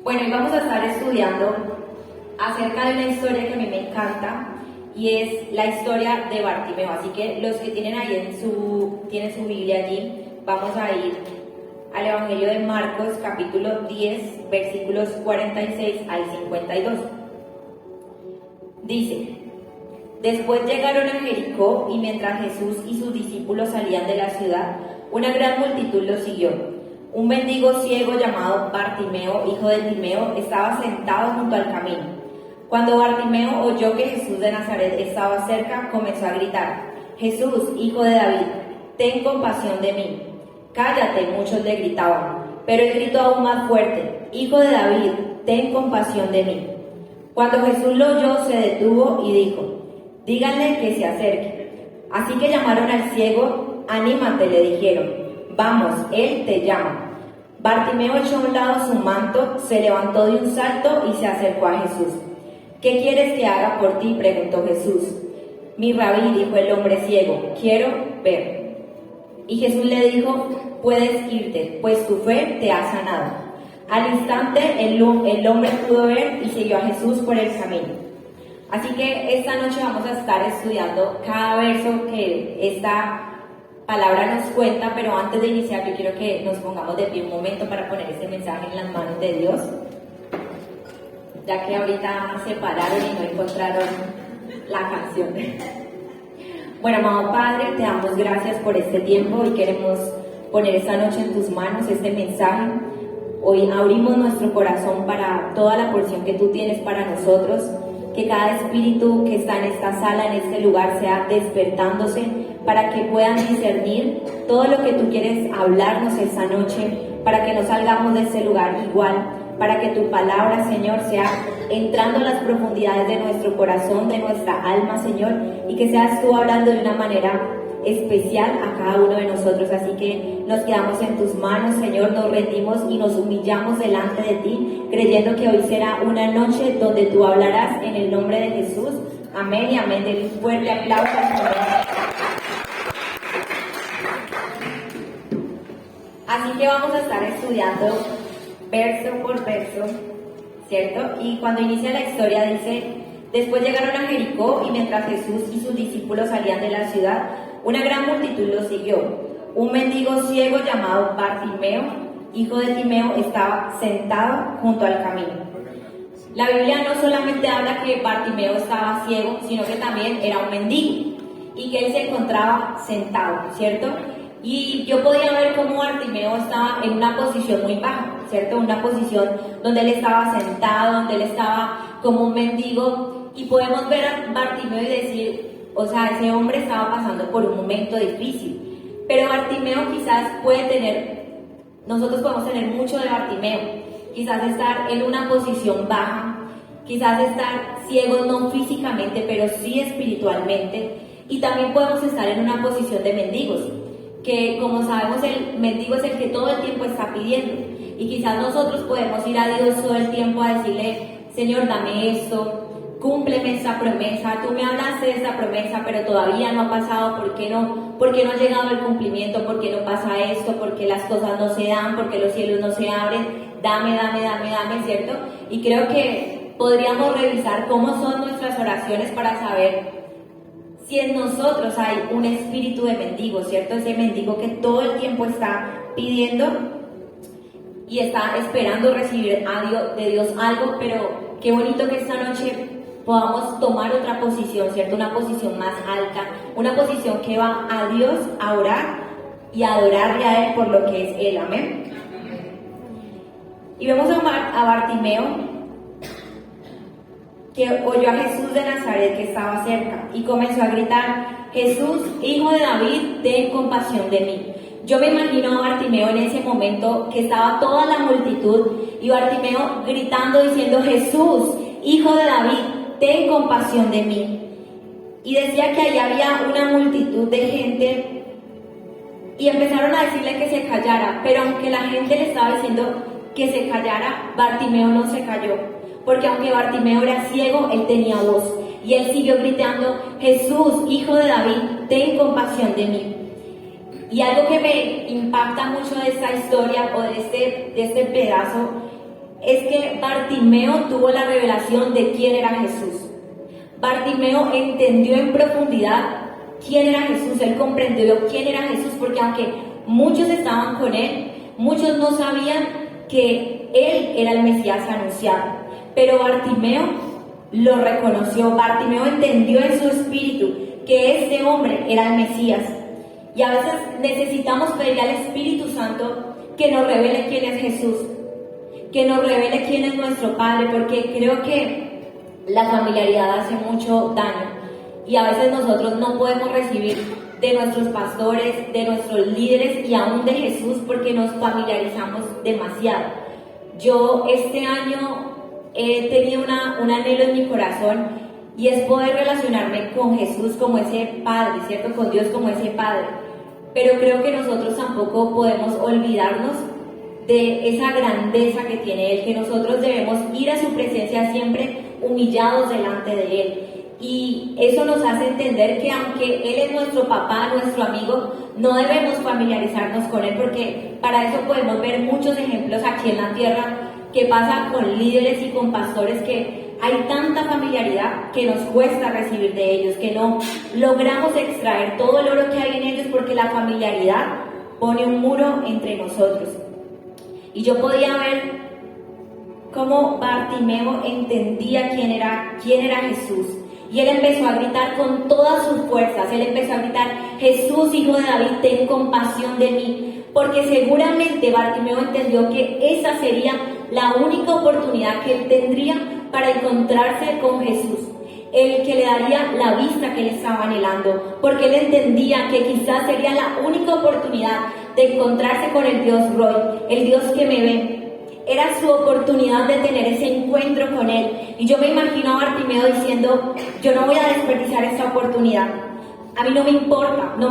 Bueno, y vamos a estar estudiando acerca de una historia que a mí me encanta y es la historia de Bartimeo. Así que los que tienen ahí tienen su Biblia allí, vamos a ir al Evangelio de Marcos, capítulo 10, versículos 46 al 52. Dice: Después llegaron a Jericó, y mientras Jesús y sus discípulos salían de la ciudad, una gran multitud los siguió. Un mendigo ciego llamado Bartimeo, hijo de Timeo, estaba sentado junto al camino. Cuando Bartimeo oyó que Jesús de Nazaret estaba cerca, comenzó a gritar: Jesús, hijo de David, ten compasión de mí. Cállate, muchos le gritaban, pero él gritó aún más fuerte: Hijo de David, ten compasión de mí. Cuando Jesús lo oyó, se detuvo y dijo: Díganle que se acerque. Así que llamaron al ciego. Anímate, le dijeron, vamos, él te llama. Bartimeo echó a un lado su manto, se levantó de un salto y se acercó a Jesús. ¿Qué quieres que haga por ti?, preguntó Jesús. Mi rabí, dijo el hombre ciego, quiero ver. Y Jesús le dijo: puedes irte, pues tu fe te ha sanado. Al instante el hombre pudo ver y siguió a Jesús por el camino. Así que esta noche vamos a estar estudiando cada verso que esta palabra nos cuenta, pero antes de iniciar yo quiero que nos pongamos de pie un momento para poner este mensaje en las manos de Dios, ya que ahorita se pararon y no encontraron la canción. Bueno, amado Padre, te damos gracias por este tiempo y queremos poner esta noche en tus manos este mensaje. Hoy abrimos nuestro corazón para toda la porción que tú tienes para nosotros. Que cada espíritu que está en esta sala, en este lugar, sea despertándose para que puedan discernir todo lo que tú quieres hablarnos esta noche, para que no salgamos de este lugar igual, para que tu palabra, Señor, sea entrando a las profundidades de nuestro corazón, de nuestra alma, Señor, y que seas tú hablando de una manera especial a cada uno de nosotros. Así que nos quedamos en tus manos, Señor, nos rendimos y nos humillamos delante de ti, creyendo que hoy será una noche donde tú hablarás en el nombre de Jesús. Amén y amén. Denle un fuerte aplauso al Señor. Así que vamos a estar estudiando verso por verso, ¿cierto? Y cuando inicia la historia dice: después llegaron a Jericó, y mientras Jesús y sus discípulos salían de la ciudad, una gran multitud los siguió. Un mendigo ciego llamado Bartimeo, hijo de Timeo, estaba sentado junto al camino. La Biblia no solamente habla que Bartimeo estaba ciego, sino que también era un mendigo y que él se encontraba sentado, ¿cierto? Y yo podía ver cómo Bartimeo estaba en una posición muy baja, ¿cierto? Una posición donde él estaba sentado, donde él estaba como un mendigo, y podemos ver a Bartimeo y decir: o sea, ese hombre estaba pasando por un momento difícil. Pero Bartimeo quizás nosotros podemos tener mucho de Bartimeo, quizás estar en una posición baja, quizás estar ciegos no físicamente, pero sí espiritualmente, y también podemos estar en una posición de mendigos, que como sabemos el mendigo es el que todo el tiempo está pidiendo, y quizás nosotros podemos ir a Dios todo el tiempo a decirle: Señor, dame esto, cúmpleme esta promesa, tú me hablaste de esta promesa, pero todavía no ha pasado. ¿Por qué no ha llegado el cumplimiento? ¿Por qué no pasa esto? ¿Por qué las cosas no se dan? ¿Por qué los cielos no se abren? Dame, ¿cierto? Y creo que podríamos revisar cómo son nuestras oraciones para saber si en nosotros hay un espíritu de mendigo, ¿cierto? Ese mendigo que todo el tiempo está pidiendo y está esperando recibir de Dios algo, pero qué bonito que esta noche podamos tomar otra posición, ¿cierto? Una posición más alta, una posición que va a Dios a orar y a adorarle a Él por lo que es Él. Amén. Y vemos a Bartimeo, que oyó a Jesús de Nazaret que estaba cerca y comenzó a gritar: Jesús, hijo de David, ten compasión de mí. Yo me imagino a Bartimeo en ese momento, que estaba toda la multitud, y Bartimeo gritando, diciendo: Jesús, hijo de David, ten compasión de mí. Y decía que ahí había una multitud de gente, y empezaron a decirle que se callara, pero aunque la gente le estaba diciendo que se callara, Bartimeo no se calló, porque aunque Bartimeo era ciego, él tenía voz, y él siguió gritando: Jesús, hijo de David, ten compasión de mí. Y algo que me impacta mucho de esta historia, o de este pedazo, es que Bartimeo tuvo la revelación de quién era Jesús. Bartimeo entendió en profundidad quién era Jesús, él comprendió quién era Jesús, porque aunque muchos estaban con él, muchos no sabían que él era el Mesías anunciado, pero Bartimeo lo reconoció. Bartimeo entendió en su espíritu que este hombre era el Mesías. Y a veces necesitamos pedir al Espíritu Santo que nos revele quién es Jesús, que nos revele quién es nuestro Padre, porque creo que la familiaridad hace mucho daño y a veces nosotros no podemos recibir de nuestros pastores, de nuestros líderes y aún de Jesús porque nos familiarizamos demasiado. Yo este año he tenido un anhelo en mi corazón y es poder relacionarme con Jesús como ese Padre, ¿cierto? Con Dios como ese Padre. Pero creo que nosotros tampoco podemos olvidarnos de esa grandeza que tiene Él, que nosotros debemos ir a su presencia siempre humillados delante de Él. Y eso nos hace entender que aunque Él es nuestro papá, nuestro amigo, no debemos familiarizarnos con Él, porque para eso podemos ver muchos ejemplos aquí en la tierra que pasa con líderes y con pastores, que hay tanta familiaridad que nos cuesta recibir de ellos, que no logramos extraer todo el oro que hay en ellos porque la familiaridad pone un muro entre nosotros. Y yo podía ver cómo Bartimeo entendía quién era Jesús. Y él empezó a gritar con todas sus fuerzas. Él empezó a gritar: Jesús, hijo de David, ten compasión de mí. Porque seguramente Bartimeo entendió que esa sería la única oportunidad que él tendría para encontrarse con Jesús, el que le daría la vista que él estaba anhelando, porque él entendía que quizás sería la única oportunidad de encontrarse con el Dios Roy, el Dios que me ve. Era su oportunidad de tener ese encuentro con Él. Y yo me imagino a Bartimeo diciendo: yo no voy a desperdiciar esta oportunidad. A mí no me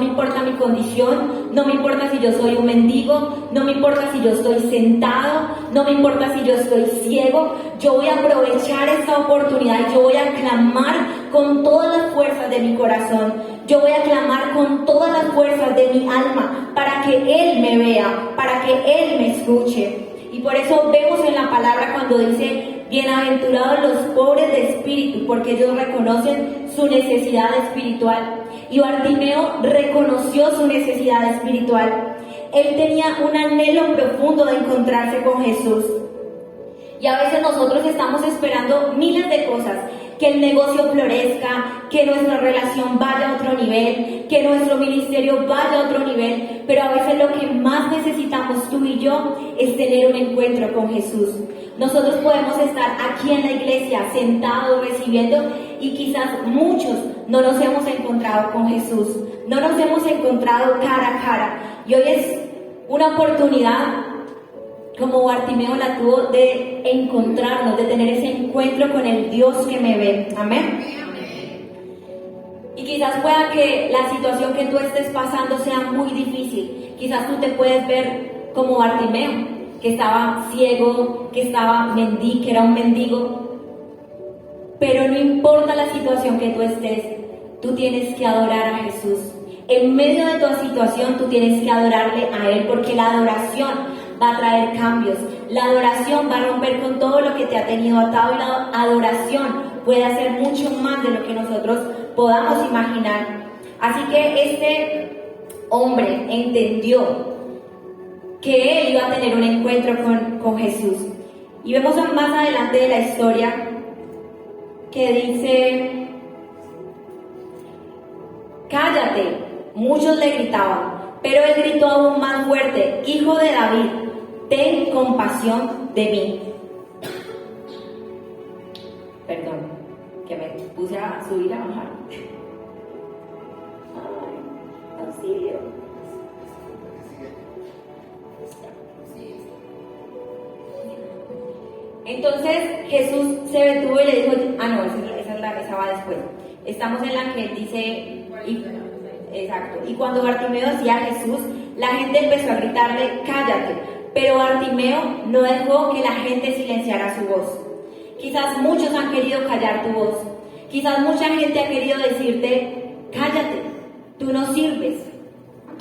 importa mi condición, no me importa si yo soy un mendigo, no me importa si yo estoy sentado, no me importa si yo estoy ciego. Yo voy a aprovechar esta oportunidad y yo voy a clamar con todas las fuerzas de mi corazón. Yo voy a clamar con todas las fuerzas de mi alma para que Él me vea, para que Él me escuche. Y por eso vemos en la palabra cuando dice: bienaventurados los pobres de espíritu, porque ellos reconocen su necesidad espiritual. Y Bartimeo reconoció su necesidad espiritual. Él tenía un anhelo profundo de encontrarse con Jesús. Y a veces nosotros estamos esperando miles de cosas: que el negocio florezca, que nuestra relación vaya a otro nivel, que nuestro ministerio vaya a otro nivel, pero a veces lo que más necesitamos tú y yo es tener un encuentro con Jesús. Nosotros podemos estar aquí en la iglesia sentados recibiendo y quizás muchos no nos hemos encontrado con Jesús, no nos hemos encontrado cara a cara, y hoy es una oportunidad, como Bartimeo la tuvo, de encontrarnos, de tener ese encuentro con el Dios que me ve. Amén. Y quizás pueda que la situación que tú estés pasando sea muy difícil. Quizás tú te puedes ver como Bartimeo, que estaba ciego, que era un mendigo. Pero no importa la situación que tú estés, tú tienes que adorar a Jesús. En medio de tu situación tú tienes que adorarle a Él, porque la adoración va a traer cambios. La adoración va a romper con todo lo que te ha tenido atado, y la adoración puede hacer mucho más de lo que nosotros podamos imaginar. Así que este hombre entendió que él iba a tener un encuentro con Jesús. Y vemos más adelante de la historia que dice: cállate. Muchos le gritaban, pero él gritó aún más fuerte: Hijo de David, ten compasión de mí. Perdón, que me puse a subir a bajar. Ay, auxilio. Entonces Jesús se detuvo y le dijo: esa va después. Estamos en la que dice... Exacto. Y cuando Bartimeo decía a Jesús, la gente empezó a gritarle: cállate. Pero Bartimeo no dejó que la gente silenciara su voz. Quizás muchos han querido callar tu voz. Quizás mucha gente ha querido decirte: cállate, tú no sirves,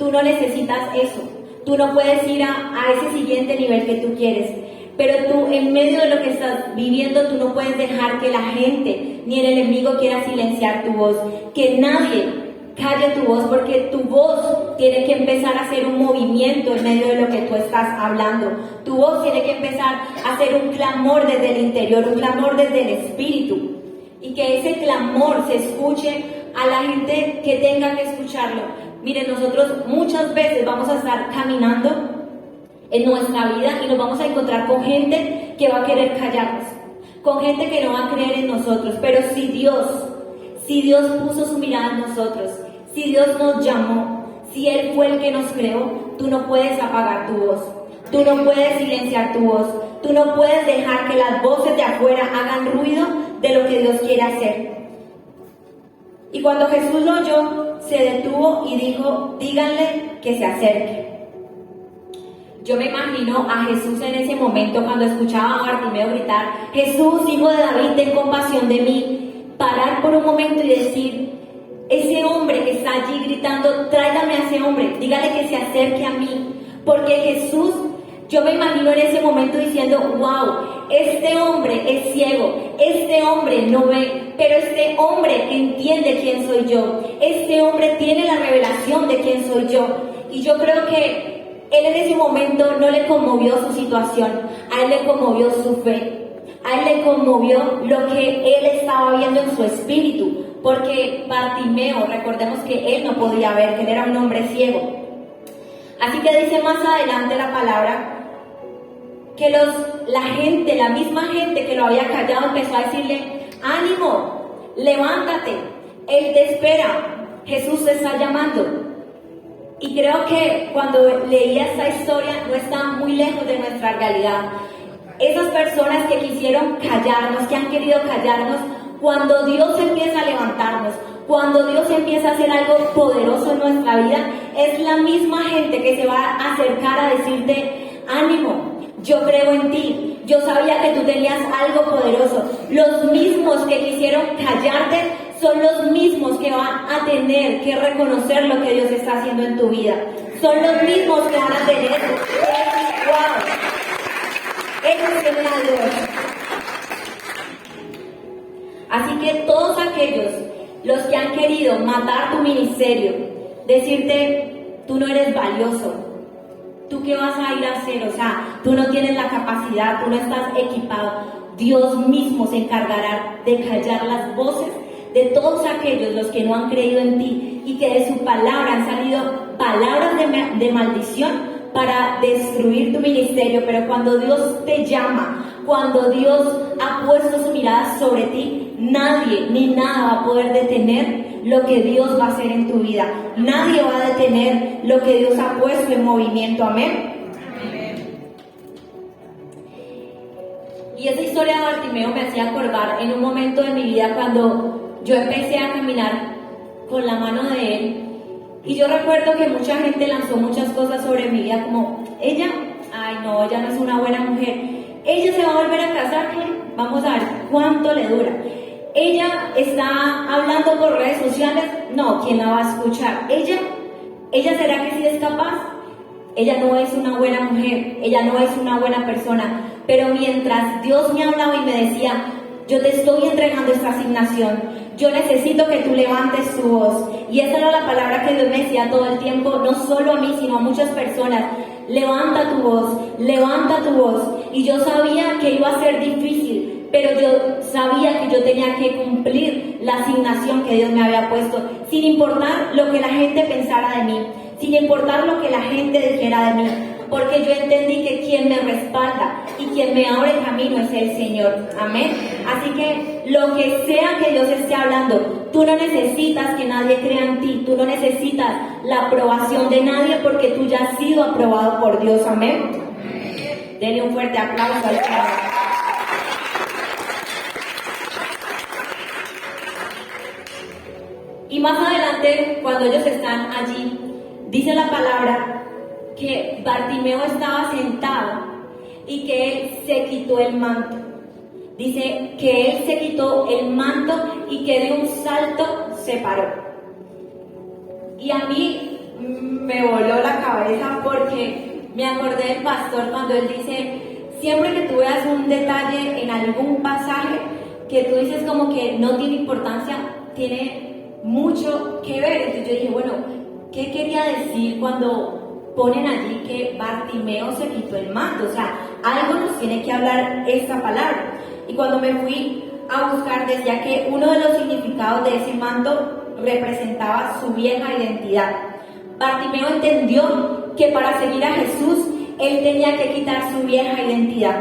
tú no necesitas eso, tú no puedes ir a ese siguiente nivel que tú quieres. pero tú en medio de lo que estás viviendo, tú no puedes dejar que la gente ni el enemigo quiera silenciar tu voz, que nadie calle tu voz, porque tu voz tiene que empezar a hacer un movimiento en medio de lo que tú estás hablando. Tu voz tiene que empezar a hacer un clamor desde el interior, un clamor desde el espíritu, y que ese clamor se escuche a la gente que tenga que escucharlo. Miren, nosotros muchas veces vamos a estar caminando en nuestra vida y nos vamos a encontrar con gente que va a querer callarnos, con gente que no va a creer en nosotros, pero si Dios puso su mirada en nosotros, si Dios nos llamó, si Él fue el que nos creó, tú no puedes apagar tu voz, tú no puedes silenciar tu voz, tú no puedes dejar que las voces de afuera hagan ruido de lo que Dios quiere hacer. Y cuando Jesús lo oyó, se detuvo y dijo, díganle que se acerque. Yo me imagino a Jesús en ese momento cuando escuchaba a Bartimeo gritar, Jesús, hijo de David, ten compasión de mí. Parar por un momento y decir, ese hombre que está allí gritando, tráigame a ese hombre, dígale que se acerque a mí. Porque Jesús, yo me imagino en ese momento diciendo, wow, este hombre es ciego, este hombre no ve, pero este hombre entiende quién soy yo, este hombre tiene la revelación de quién soy yo. Y yo creo que Él en ese momento no le conmovió su situación, a Él le conmovió su fe. A Él le conmovió lo que Él estaba viendo en su espíritu, porque Bartimeo, recordemos que él no podía ver, que él era un hombre ciego. Así que dice más adelante la palabra, que la misma gente que lo había callado empezó a decirle, ánimo, levántate, Él te espera, Jesús te está llamando. Y creo que cuando leía esta historia no está muy lejos de nuestra realidad. Esas personas que quisieron callarnos, que han querido callarnos, cuando Dios empieza a levantarnos, cuando Dios empieza a hacer algo poderoso en nuestra vida, es la misma gente que se va a acercar a decirte, ánimo, yo creo en ti, yo sabía que tú tenías algo poderoso. Los mismos que quisieron callarte son los mismos que van a tener que reconocer lo que Dios está haciendo en tu vida. Son los mismos que van a tener que decir, wow, ellos tienen a Dios. Así que todos aquellos, los que han querido matar tu ministerio, decirte, tú no eres valioso, tú qué vas a ir a hacer, o sea, tú no tienes la capacidad, tú no estás equipado, Dios mismo se encargará de callar las voces de todos aquellos los que no han creído en ti y que de su palabra han salido palabras de maldición para destruir tu ministerio. Pero cuando Dios te llama, cuando Dios ha puesto su mirada sobre ti, nadie ni nada va a poder detener lo que Dios va a hacer en tu vida. Nadie va a detener lo que Dios ha puesto en movimiento. Amén. Y esa historia de Bartimeo me hacía acordar en un momento de mi vida cuando yo empecé a caminar con la mano de Él. Y yo recuerdo que mucha gente lanzó muchas cosas sobre mi vida, como, ella no es una buena mujer. Ella se va a volver a casar, vamos a ver cuánto le dura. Ella está hablando por redes sociales, no, ¿quién la va a escuchar? Ella será que sí es capaz. Ella no es una buena mujer, ella no es una buena persona. Pero mientras Dios me hablaba y me decía, yo te estoy entregando esta asignación, yo necesito que tú levantes tu voz. Y esa era la palabra que Dios me decía todo el tiempo, no solo a mí, sino a muchas personas. Levanta tu voz, levanta tu voz. Y yo sabía que iba a ser difícil, pero yo sabía que yo tenía que cumplir la asignación que Dios me había puesto, sin importar lo que la gente pensara de mí, sin importar lo que la gente dijera de mí, porque yo entendí que quien me respalda y quien me abre camino es el Señor. Amén. Así que lo que sea que Dios esté hablando, tú no necesitas que nadie crea en ti, tú no necesitas la aprobación de nadie, porque tú ya has sido aprobado por Dios. Amén. Denle un fuerte aplauso al Señor. Y más adelante, cuando ellos están allí, dice la palabra que Bartimeo estaba sentado y que él se quitó el manto. Dice que él se quitó el manto y que de un salto se paró. Y a mí me voló la cabeza porque me acordé del pastor cuando él dice, siempre que tú veas un detalle en algún pasaje que tú dices como que no tiene importancia, tiene mucho que ver. Entonces yo dije, bueno, ¿qué quería decir cuando ponen allí que Bartimeo se quitó el manto? O sea, algo nos tiene que hablar esta palabra. Y cuando me fui a buscar, decía que uno de los significados de ese manto representaba su vieja identidad. Bartimeo entendió que para seguir a Jesús, él tenía que quitar su vieja identidad.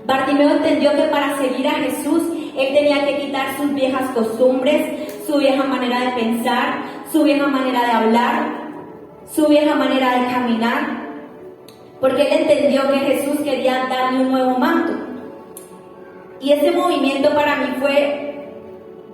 Bartimeo entendió que para seguir a Jesús, él tenía que quitar sus viejas costumbres, su vieja manera de pensar, su vieja manera de hablar, su vieja manera de caminar, porque él entendió que Jesús quería darle un nuevo manto. Y ese movimiento para mí fue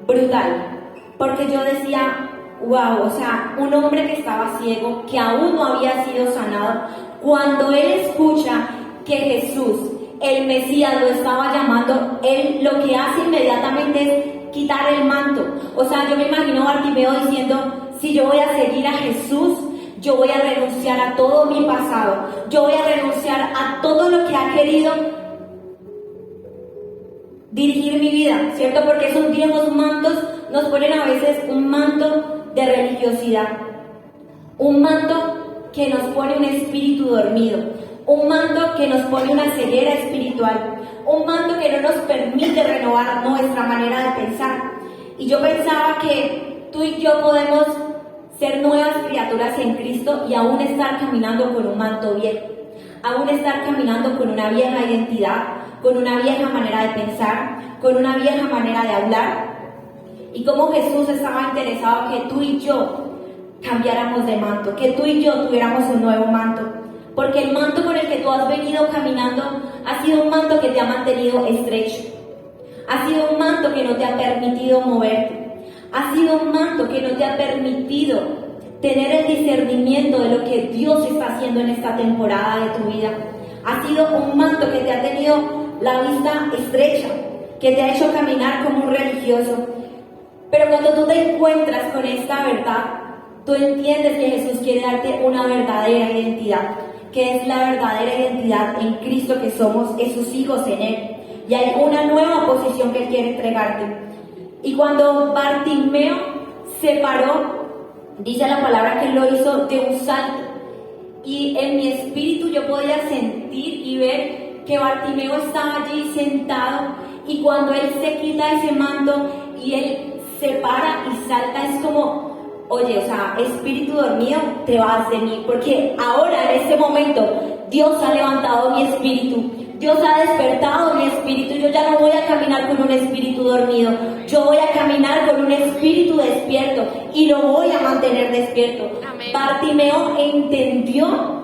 brutal, porque yo decía, wow, o sea, un hombre que estaba ciego, que aún no había sido sanado, cuando él escucha que Jesús, el Mesías, lo estaba llamando, él lo que hace inmediatamente es quitar el manto. O sea, yo me imagino a Bartimeo diciendo, si yo voy a seguir a Jesús, yo voy a renunciar a todo mi pasado, yo voy a renunciar a todo lo que ha querido dirigir mi vida, ¿cierto? Porque esos viejos mantos nos ponen a veces un manto de religiosidad, un manto que nos pone un espíritu dormido, un manto que nos pone una ceguera espiritual, un manto que no nos permite renovar nuestra manera de pensar. Y yo pensaba que tú y yo podemos ser nuevas criaturas en Cristo y aún estar caminando con un manto viejo, aún estar caminando con una vieja identidad, con una vieja manera de pensar, con una vieja manera de hablar. Y como Jesús estaba interesado que tú y yo cambiáramos de manto, que tú y yo tuviéramos un nuevo manto, porque el manto con el que tú has venido caminando ha sido un manto que te ha mantenido estrecho, ha sido un manto que no te ha permitido moverte, ha sido un manto que no te ha permitido tener el discernimiento de lo que Dios está haciendo en esta temporada de tu vida. Ha sido un manto que te ha tenido la vista estrecha, que te ha hecho caminar como un religioso. Pero cuando tú te encuentras con esta verdad, tú entiendes que Jesús quiere darte una verdadera identidad, que es la verdadera identidad en Cristo, que somos sus hijos en Él. Y hay una nueva posición que Él quiere entregarte. Y cuando Bartimeo se paró, dice la palabra que Él lo hizo de un salto. Y en mi espíritu yo podía sentir y ver que Bartimeo estaba allí sentado, y cuando él se quita ese manto y él se para y salta, es como, oye, o sea, espíritu dormido, te vas de mí, porque ahora en este momento Dios ha levantado mi espíritu, Dios ha despertado mi espíritu. Yo ya no voy a caminar con un espíritu dormido, yo voy a caminar con un espíritu despierto y lo voy a mantener despierto. Amén. Bartimeo entendió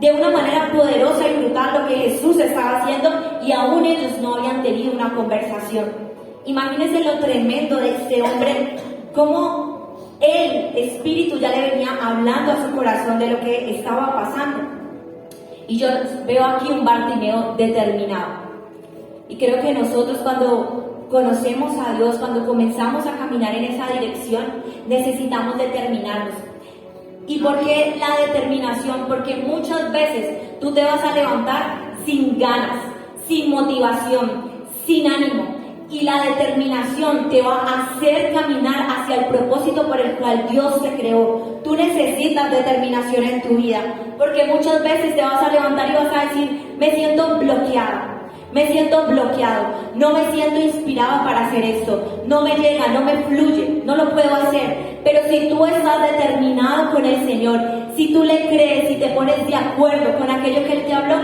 de una manera poderosa y brutal lo que Jesús estaba haciendo, y aún ellos no habían tenido una conversación. Imagínense lo tremendo de este hombre, cómo el espíritu ya le venía hablando a su corazón de lo que estaba pasando. Y yo veo aquí un Bartimeo determinado. Y creo que nosotros, cuando conocemos a Dios, cuando comenzamos a caminar en esa dirección, necesitamos determinarnos. ¿Y por qué la determinación? Porque muchas veces tú te vas a levantar sin ganas, sin motivación, sin ánimo. Y la determinación te va a hacer caminar hacia el propósito por el cual Dios te creó. Tú necesitas determinación en tu vida, porque muchas veces te vas a levantar y vas a decir, me siento bloqueada, me siento bloqueado, no me siento inspirada para hacer esto, no me llega, no me fluye, no lo puedo hacer. Pero si tú estás determinado con el Señor, si tú le crees, si te pones de acuerdo con aquello que Él te habló,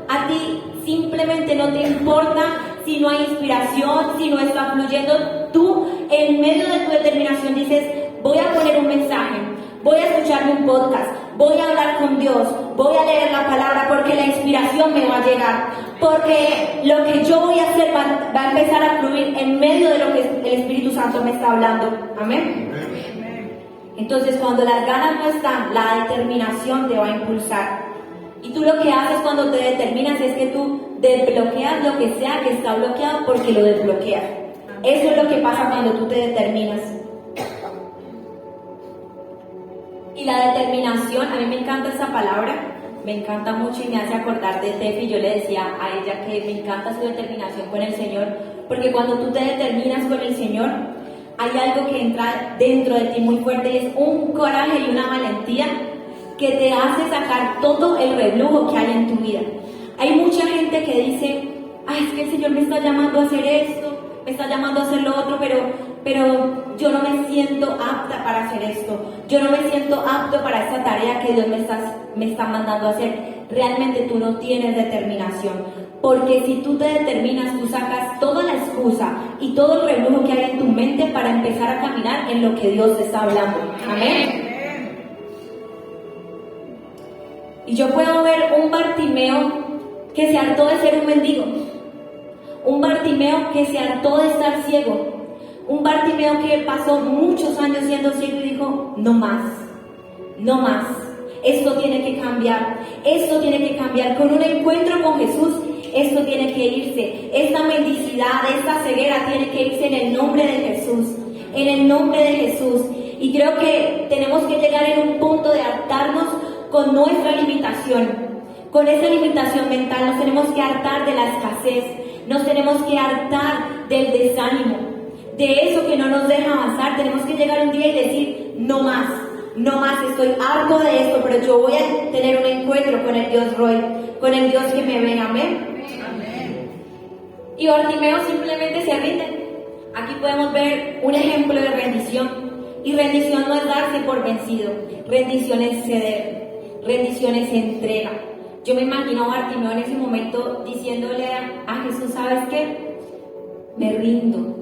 a ti simplemente no te importa si no hay inspiración, si no está fluyendo. Tú, en medio de tu determinación, dices, voy a poner un mensaje, voy a escucharme un podcast, voy a hablar con Dios, voy a leer la palabra, porque la inspiración me va a llegar, porque lo que yo voy a hacer va a empezar a fluir en medio de lo que el Espíritu Santo me está hablando. Amén. Entonces, cuando las ganas no están, la determinación te va a impulsar. Y tú lo que haces cuando te determinas es que tú desbloqueas lo que sea que está bloqueado, porque lo desbloqueas. Eso es lo que pasa cuando tú te determinas. Y la determinación, a mí me encanta esa palabra, me encanta mucho y me hace acordar de Tefi. Yo le decía a ella que me encanta su determinación con el Señor, porque cuando tú te determinas con el Señor, hay algo que entra dentro de ti muy fuerte y es un coraje y una valentía que te hace sacar todo el reblujo que hay en tu vida. Hay mucha gente que dice, ay, es que el Señor me está llamando a hacer esto, me está llamando a hacer lo otro, pero yo no me siento apta para hacer esto, yo no me siento apto para esta tarea que Dios me está mandando a hacer. Realmente tú no tienes determinación, porque si tú te determinas, tú sacas toda la excusa y todo el reblujo que hay en tu mente para empezar a caminar en lo que Dios te está hablando. Amén. Y yo puedo ver un Bartimeo que se hartó de ser un mendigo, un Bartimeo que se hartó de estar ciego, un Bartimeo que pasó muchos años siendo ciego y dijo, no más, no más, esto tiene que cambiar, esto tiene que cambiar. Con un encuentro con Jesús, esto tiene que irse, esta mendicidad, esta ceguera tiene que irse en el nombre de Jesús, en el nombre de Jesús. Y creo que tenemos que llegar en un punto de hartarnos con nuestra limitación, con esa limitación mental. Nos tenemos que hartar de la escasez, nos tenemos que hartar del desánimo, de eso que no nos deja avanzar. Tenemos que llegar un día y decir, no más, no más, estoy harto de esto, pero yo voy a tener un encuentro con el Dios Roy, con el Dios que me ve. Amén. Amén. Y Bartimeo simplemente se rinde. Aquí podemos ver un ejemplo de rendición. Y rendición no es darse por vencido, rendición es ceder, rendición es entrega. Yo me imagino a Bartimeo en ese momento diciéndole a Jesús, ¿sabes qué? Me rindo.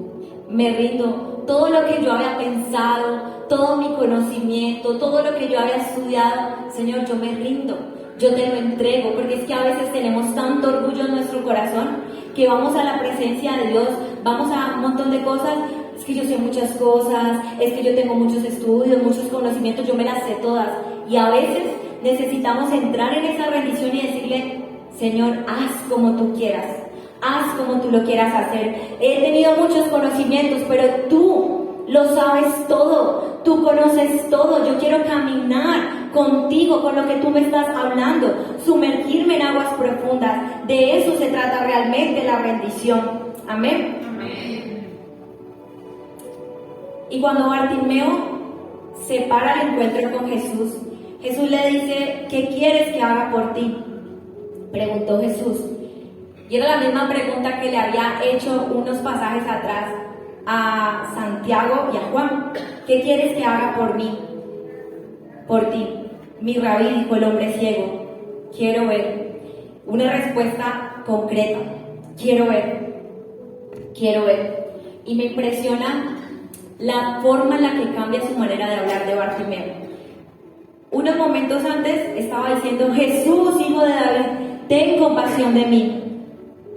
Todo lo que yo había pensado, todo mi conocimiento, todo lo que yo había estudiado, Señor, yo me rindo, yo te lo entrego, porque es que a veces tenemos tanto orgullo en nuestro corazón que vamos a la presencia de Dios, vamos a un montón de cosas. Es que yo sé muchas cosas, es que yo tengo muchos estudios, muchos conocimientos, yo me las sé todas. Y a veces necesitamos entrar en esa rendición y decirle, Señor, haz como tú quieras, haz como tú lo quieras hacer. He tenido muchos conocimientos, pero tú lo sabes todo, tú conoces todo. Yo quiero caminar contigo, con lo que tú me estás hablando, sumergirme en aguas profundas. De eso se trata realmente la rendición. Amén. Y cuando Bartimeo se para al encuentro con Jesús, Jesús le dice, ¿qué quieres que haga por ti? Preguntó Jesús. Y era la misma pregunta que le había hecho unos pasajes atrás a Santiago y a Juan. ¿Qué quieres que haga por mí? Por ti. Mi rabí, dijo el hombre ciego, quiero ver. Una respuesta concreta. Quiero ver. Y me impresiona la forma en la que cambia su manera de hablar de Bartimeo. Unos momentos antes estaba diciendo, Jesús, hijo de David, ten compasión de mí.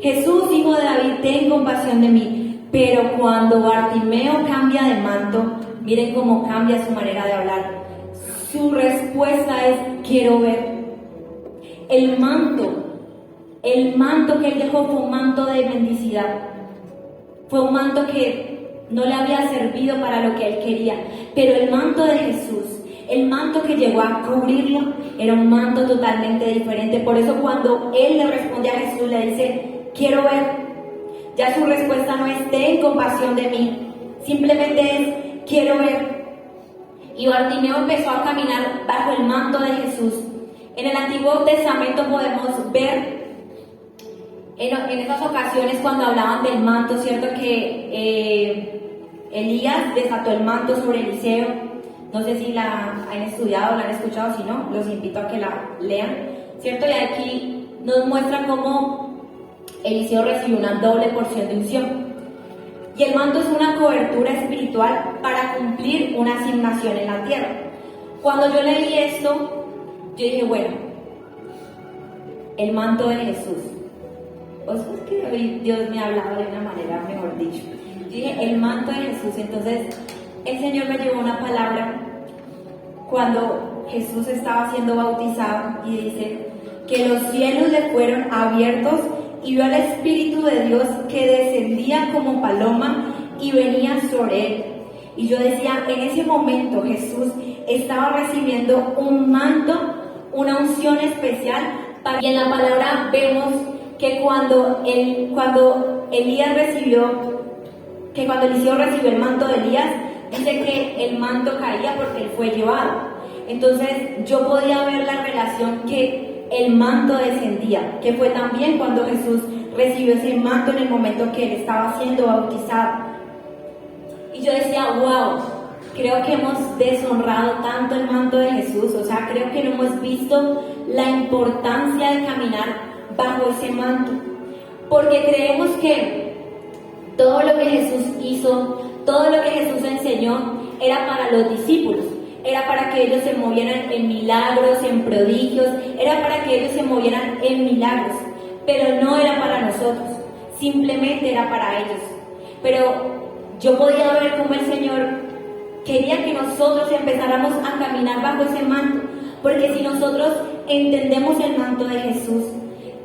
Jesús, hijo de David, ten compasión de mí. Pero cuando Bartimeo cambia de manto, miren cómo cambia su manera de hablar. Su respuesta es, quiero ver. El manto que él dejó fue un manto de mendicidad. Fue un manto que no le había servido para lo que él quería, pero el manto de Jesús, el manto que llegó a cubrirlo, era un manto totalmente diferente. Por eso cuando él le responde a Jesús, le dice, quiero ver, ya su respuesta no es, ten compasión de mí, simplemente es, quiero ver. Y Bartimeo empezó a caminar bajo el manto de Jesús. En el Antiguo Testamento podemos ver en esas ocasiones cuando hablaban del manto, ¿cierto? Que Elías desató el manto sobre Eliseo. No sé si la han estudiado o la han escuchado, si no, los invito a que la lean, ¿cierto? Y aquí nos muestra cómo Eliseo recibió una doble porción de unción. Y el manto es una cobertura espiritual para cumplir una asignación en la tierra. Cuando yo leí esto, yo dije, bueno, el manto de Jesús. O sea, es que hoy Dios me ha hablado de una manera, mejor dicho. Yo dije, el manto de Jesús. Entonces, el Señor me llevó una palabra cuando Jesús estaba siendo bautizado y dice que los cielos le fueron abiertos y vio al Espíritu de Dios que descendía como paloma y venía sobre él. Y yo decía, en ese momento Jesús estaba recibiendo un manto una unción especial. Y en la palabra vemos que cuando Eliseo recibió el manto de Elías, dice que el manto caía porque él fue llevado. Entonces yo podía ver la relación que el manto descendía, que fue también cuando Jesús recibió ese manto en el momento que él estaba siendo bautizado. Y yo decía, wow, creo que hemos deshonrado tanto el manto de Jesús, o sea, creo que no hemos visto la importancia de caminar bajo ese manto, porque creemos que todo lo que Jesús hizo, todo lo que Jesús enseñó era para los discípulos, era para que ellos se movieran en milagros, en prodigios, era para que ellos se movieran en milagros, pero no era para nosotros, simplemente era para ellos. Pero yo podía ver cómo el Señor quería que nosotros empezáramos a caminar bajo ese manto, porque si nosotros entendemos el manto de Jesús,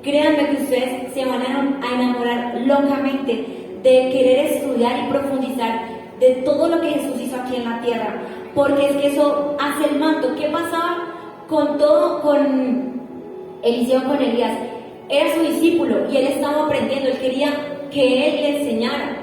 créanme que ustedes se van a enamorar locamente de querer estudiar y profundizar de todo lo que Jesús hizo aquí en la tierra, porque es que eso hace el manto. ¿Qué pasaba con Eliseo, con Elías? Era su discípulo y él estaba aprendiendo, él quería que él le enseñara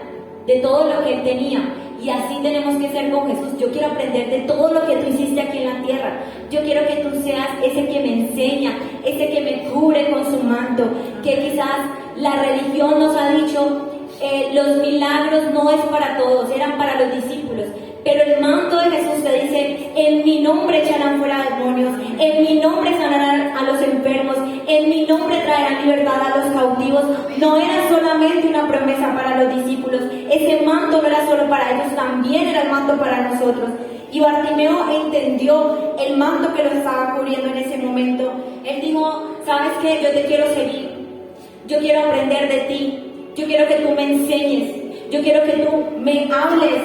de todo lo que él tenía. Y así tenemos que ser con Jesús. Yo quiero aprender de todo lo que tú hiciste aquí en la tierra. Yo quiero que tú seas ese que me enseña, ese que me cubre con su manto. Que quizás la religión nos ha dicho, los milagros no es para todos, eran para los discípulos. Pero el manto de Jesús te dice, en mi nombre echarán fuera demonios, en mi nombre sanarán a los enfermos, en mi nombre traerán libertad a los cautivos. No era solamente una promesa para los discípulos, ese manto no era solo para ellos, también era el manto para nosotros. Y Bartimeo entendió el manto que lo estaba cubriendo en ese momento. Él dijo, ¿sabes qué? Yo te quiero seguir, yo quiero aprender de ti, yo quiero que tú me enseñes, yo quiero que tú me hables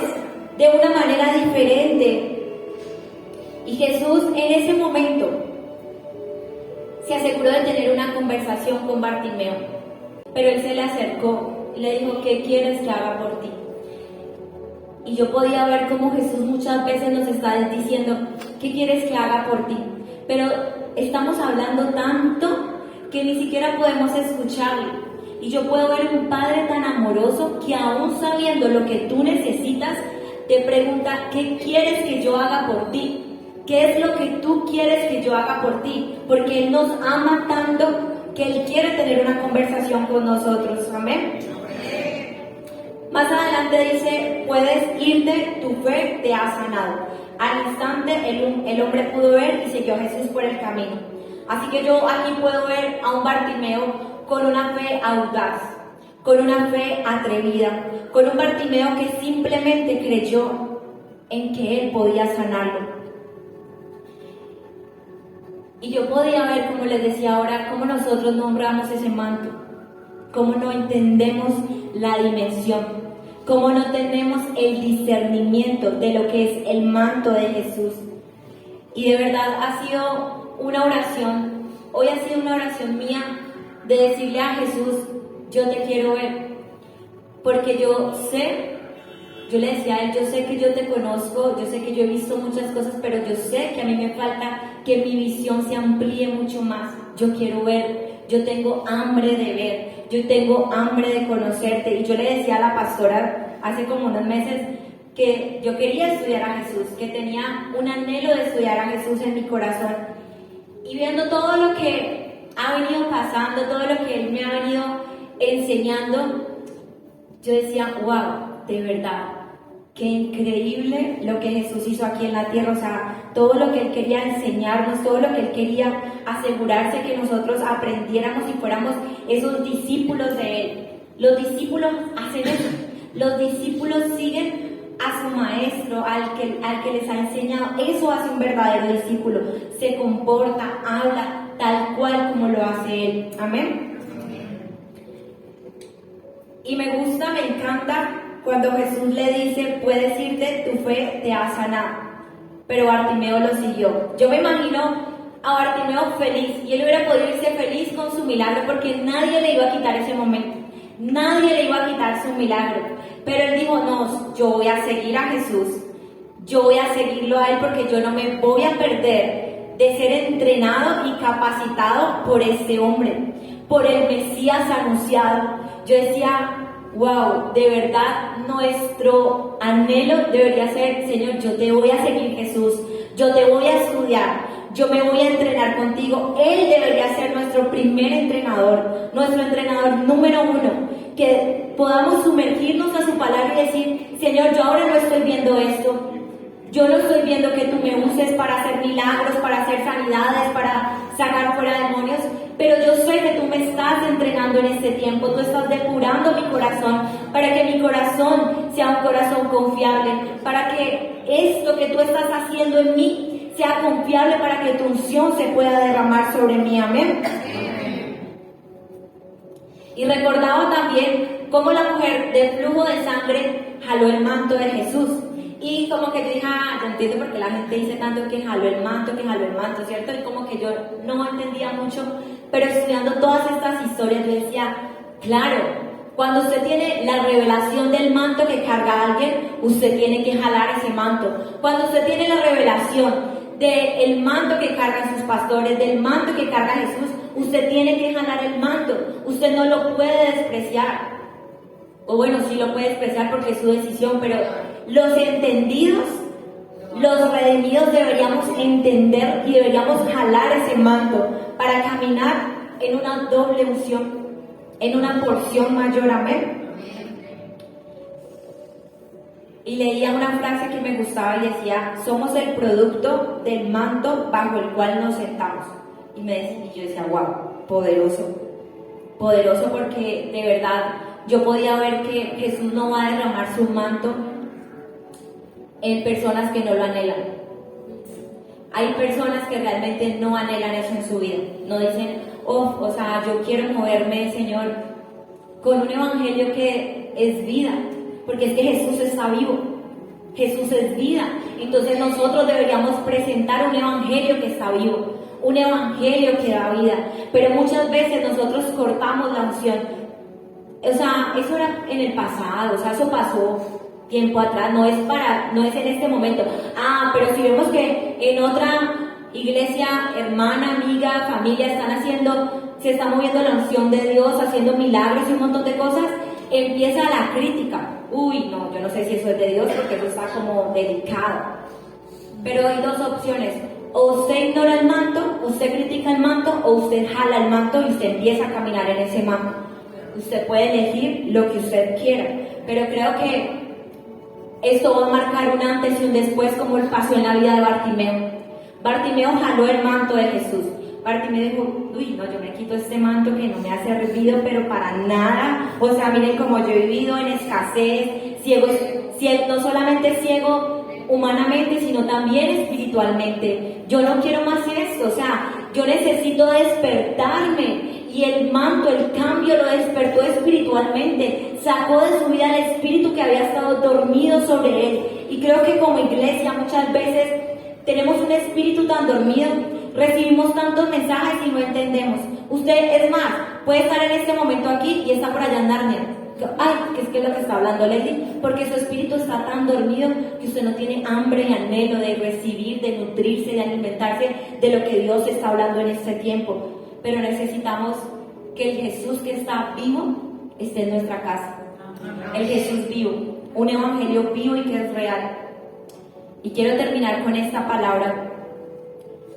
de una manera diferente. Y Jesús en ese momento se aseguró de tener una conversación con Bartimeo, pero él se le acercó y le dijo, ¿qué quieres que haga por ti? Y yo podía ver cómo Jesús muchas veces nos está diciendo, ¿qué quieres que haga por ti? Pero estamos hablando tanto que ni siquiera podemos escucharle. Y yo puedo ver un Padre tan amoroso que aún sabiendo lo que tú necesitas, te pregunta, ¿qué quieres que yo haga por ti? ¿Qué es lo que tú quieres que yo haga por ti? Porque Él nos ama tanto que Él quiere tener una conversación con nosotros. Amén. Más adelante dice, puedes irte, tu fe te ha sanado. Al instante el hombre pudo ver y siguió a Jesús por el camino. Así que yo aquí puedo ver a un Bartimeo con una fe audaz, con una fe atrevida, con un Bartimeo que simplemente creyó en que él podía sanarlo. Y yo podía ver, como les decía ahora, cómo nosotros nombramos ese manto, cómo no entendemos la dimensión, cómo no tenemos el discernimiento de lo que es el manto de Jesús. Y de verdad ha sido una oración, hoy ha sido una oración mía de decirle a Jesús, yo te quiero ver, porque yo le decía a él, yo sé que yo te conozco, yo sé que yo he visto muchas cosas, pero yo sé que a mí me falta que mi visión se amplíe mucho más. Yo quiero ver, yo tengo hambre de ver, yo tengo hambre de conocerte. Y yo le decía a la pastora hace como unos meses que yo quería estudiar a Jesús, que tenía un anhelo de estudiar a Jesús en mi corazón. Y viendo todo lo que ha venido pasando, todo lo que Él me ha venido enseñando, yo decía, wow, de verdad, qué increíble lo que Jesús hizo aquí en la tierra. O sea, todo lo que Él quería enseñarnos, todo lo que Él quería asegurarse que nosotros aprendiéramos y fuéramos esos discípulos de Él. Los discípulos hacen eso, los discípulos siguen a su maestro, al que les ha enseñado. Eso hace un verdadero discípulo, se comporta, habla tal cual como lo hace Él. Amén. Y me gusta, me encanta cuando Jesús le dice, puedes irte, tu fe te ha sanado. Pero Bartimeo lo siguió. Yo me imagino a Bartimeo feliz, y él hubiera podido irse feliz con su milagro, porque nadie le iba a quitar ese momento, nadie le iba a quitar su milagro. Pero él dijo, no, yo voy a seguir a Jesús, yo voy a seguirlo a Él, porque yo no me voy a perder de ser entrenado y capacitado por este hombre, por el Mesías anunciado. Yo decía, wow, de verdad nuestro anhelo debería ser, Señor, yo te voy a seguir, Jesús, yo te voy a estudiar, yo me voy a entrenar contigo. Él debería ser nuestro primer entrenador, nuestro entrenador número uno, que podamos sumergirnos a su palabra y decir, Señor, yo ahora no estoy viendo esto, yo no estoy viendo que tú me uses para hacer milagros, para hacer sanidades, para sacar fuera demonios, pero yo sé que tú me estás entrenando en este tiempo, tú estás depurando mi corazón, para que mi corazón sea un corazón confiable, para que esto que tú estás haciendo en mí sea confiable, para que tu unción se pueda derramar sobre mí. Amén. Y recordaba también cómo la mujer del flujo de sangre jaló el manto de Jesús. Y como que yo dije, yo entiendo por qué la gente dice tanto que jaló el manto, ¿cierto? Y como que yo no entendía mucho, pero estudiando todas estas historias yo decía, claro, cuando usted tiene la revelación del manto que carga alguien, usted tiene que jalar ese manto. Cuando usted tiene la revelación del manto que cargan sus pastores, del manto que carga Jesús, usted tiene que jalar el manto. Usted no lo puede despreciar. O bueno, sí lo puede despreciar porque es su decisión, pero los entendidos, los redimidos deberíamos entender y deberíamos jalar ese manto para caminar en una doble unción, en una porción mayor. Amén. Y leía una frase que me gustaba y decía, somos el producto del manto bajo el cual nos sentamos. Y yo decía, wow, poderoso porque de verdad yo podía ver que Jesús no va a derramar su manto en personas que no lo anhelan. Hay personas que realmente no anhelan eso en su vida. No dicen, o sea, yo quiero moverme, Señor, con un evangelio que es vida. Porque es que Jesús está vivo. Jesús es vida. Entonces nosotros deberíamos presentar un evangelio que está vivo. Un evangelio que da vida. Pero muchas veces nosotros cortamos la unción. O sea, eso era en el pasado. O sea, eso pasó tiempo atrás, no es en este momento. Pero si vemos que en otra iglesia, hermana, amiga, familia, se está moviendo la unción de Dios, haciendo milagros y un montón de cosas, empieza la crítica. No, yo no sé si eso es de Dios porque eso está como delicado. Pero hay dos opciones: o usted ignora el manto, usted critica el manto, o usted jala el manto y usted empieza a caminar en ese manto. Usted puede elegir lo que usted quiera, pero creo que esto va a marcar un antes y un después, como pasó en la vida de Bartimeo. Bartimeo jaló el manto de Jesús. Bartimeo dijo, no, yo me quito este manto que no me ha servido, pero para nada. O sea, miren cómo yo he vivido en escasez, ciego, no solamente ciego humanamente, sino también espiritualmente. Yo no quiero más esto, o sea, yo necesito despertarme. Y el manto, el cambio lo despertó espiritualmente, sacó de su vida el espíritu que había estado dormido sobre él. Y creo que como iglesia muchas veces tenemos un espíritu tan dormido, recibimos tantos mensajes y no entendemos. Usted, es más, puede estar en este momento aquí y está por allá en Narnia. ¿Qué es lo que está hablando Leslie? Porque su espíritu está tan dormido que usted no tiene hambre y anhelo de recibir, de nutrirse, de alimentarse de lo que Dios está hablando en este tiempo. Pero necesitamos que el Jesús que está vivo esté en nuestra casa. El Jesús vivo, un evangelio vivo y que es real. Y quiero terminar con esta palabra.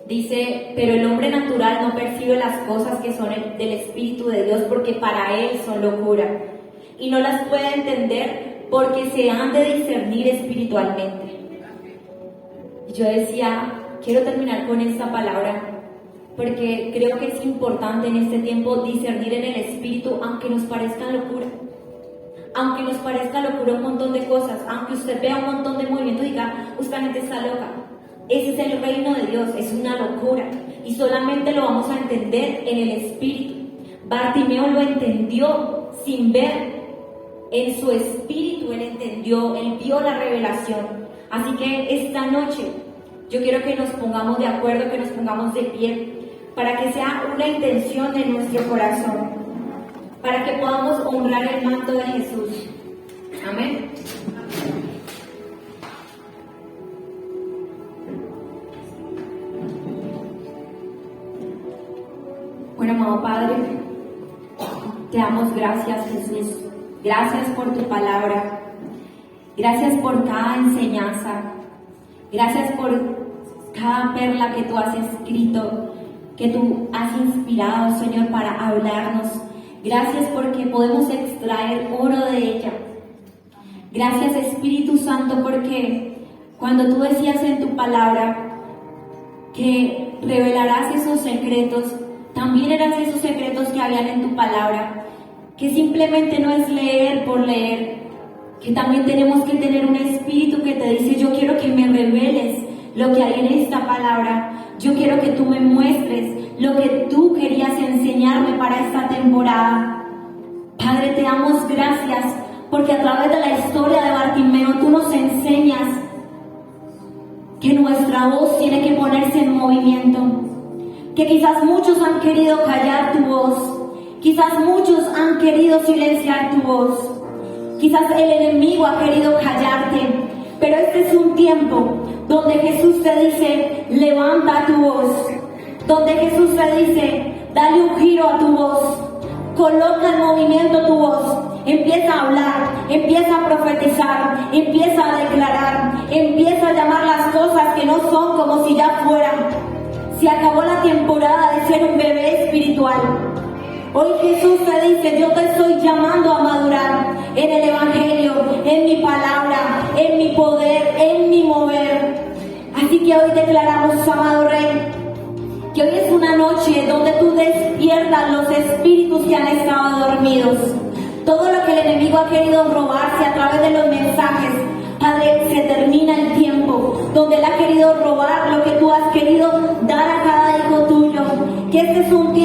Dice, pero el hombre natural no percibe las cosas que son del Espíritu de Dios porque para él son locura. Y no las puede entender porque se han de discernir espiritualmente. Y yo decía, quiero terminar con esta palabra porque creo que es importante en este tiempo discernir en el Espíritu, aunque nos parezca locura. Aunque nos parezca locura un montón de cosas, aunque usted vea un montón de movimientos y diga, esta gente está loca. Ese es el reino de Dios, es una locura. Y solamente lo vamos a entender en el Espíritu. Bartimeo lo entendió sin ver. En su espíritu él entendió, él vio la revelación. Así que esta noche yo quiero que nos pongamos de acuerdo, que nos pongamos de pie, para que sea una intención de nuestro corazón, para que podamos honrar el manto de Jesús. Amén. amado Padre, te damos gracias, Jesús. Gracias por tu palabra. Gracias por cada enseñanza. Gracias por cada perla que tú has escrito, que tú has inspirado, Señor, para hablarnos. Gracias porque podemos extraer oro de ella. Gracias, Espíritu Santo, porque cuando tú decías en tu palabra que revelarás esos secretos, también eran esos secretos que habían en tu palabra, que simplemente no es leer por leer, que también tenemos que tener un espíritu que te dice: yo quiero que me reveles lo que hay en esta palabra, yo quiero que tú me muestres lo que tú querías enseñarme para esta temporada. Padre, te damos gracias porque a través de la historia de Bartimeo tú nos enseñas que nuestra voz tiene que ponerse en movimiento, que quizás muchos han querido callar tu voz, quizás muchos han querido silenciar tu voz, quizás el enemigo ha querido callarte, pero este es un tiempo donde Jesús te dice: levanta tu voz, donde Jesús te dice: dale un giro a tu voz, coloca en movimiento tu voz, empieza a hablar, empieza a profetizar, empieza a declarar, empieza a llamar las cosas que no son como si ya fueran. Se acabó la temporada de ser un bebé espiritual. Hoy Jesús te dice: yo te estoy llamando a madurar en el Evangelio, en mi palabra, en mi poder, en mi mover. Así que hoy declaramos, amado Rey, que hoy es una noche donde tú despiertas los espíritus que han estado dormidos. Todo lo que el enemigo ha querido robarse a través de los mensajes, Padre, se termina el tiempo donde él ha querido robar lo que tú has querido dar a cada hijo tuyo. Que este es un tiempo